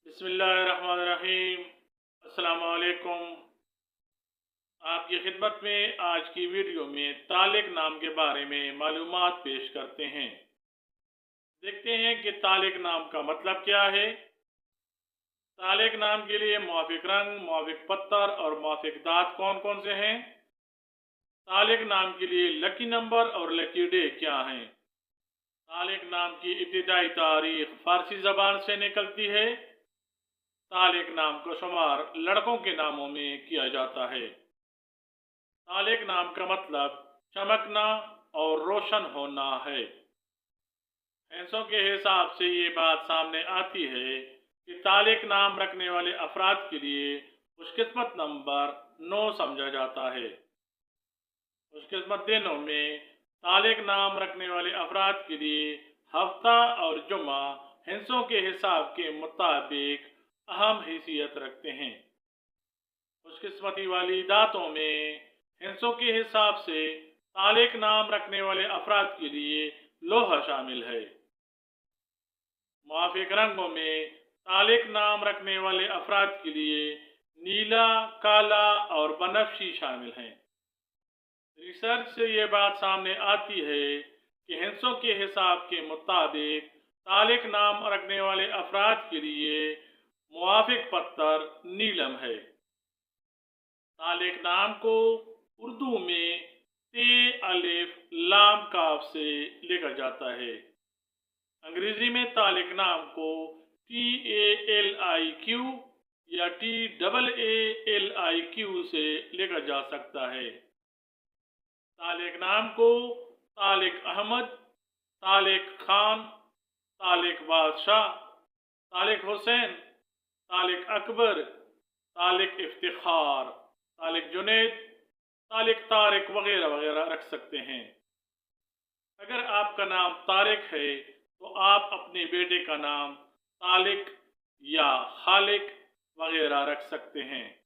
बिस्मिल्लाहिर्रहमानिर्रहीम। अस्सलाम वालेकुम। आपकी खिदमत में आज की वीडियो में तालिक नाम के बारे में मालूमात पेश करते हैं। देखते हैं कि तालिक नाम का मतलब क्या है। तालिक नाम के लिए मुआफिक रंग, मुआफिक पत्थर और मुआफिक दांत कौन कौन से हैं। तालिक नाम के लिए लकी नंबर और लकी डे क्या हैं। तालिक नाम की इब्तिदाई तारीख फारसी ज़बान से निकलती है। तालिक नाम का शुमार लड़कों के नामों में किया जाता है। तालिक नाम का मतलब चमकना और रोशन होना है। भैंसों के हिसाब से ये बात सामने आती है कि तालिक नाम रखने वाले अफराद के लिए खुशकिस्मत नंबर 9 समझा जाता है। खुशकिस्मत दिनों में तालिक नाम रखने वाले अफराद के लिए हफ्ता और जुमा हिंसों के हिसाब के मुताबिक अहम हैसियत रखते हैं। खुशकिस्मती वाली दातों में हिंसों के हिसाब से तालिक नाम रखने वाले अफराद के लिए लोहा शामिल है। मुआफिक रंगों में तालिक नाम रखने वाले अफराद के लिए नीला, काला और बनफशी शामिल हैं। रिसर्च से ये बात सामने आती है कि हिंसों के हिसाब के मुताबिक तालिक नाम रखने वाले अफराद के लिए मुआफिक पत्थर नीलम है। तालिक नाम को उर्दू में ते अलिफ लाम काफ से लिखा जाता है। अंग्रेजी में तालिक नाम को TALIQ या TAALIQ से लिखा जा सकता है। तालिक नाम को तालिक अहमद, तालिक खान, तालिक बादशाह, तालिक हुसैन, तालिक अकबर, तालिक इफ्तिखार, तालिक जुनैद, तालिक तारिक वगैरह वगैरह रख सकते हैं। अगर आपका नाम तारिक है तो आप अपने बेटे का नाम तालिक या खालिक वगैरह रख सकते हैं।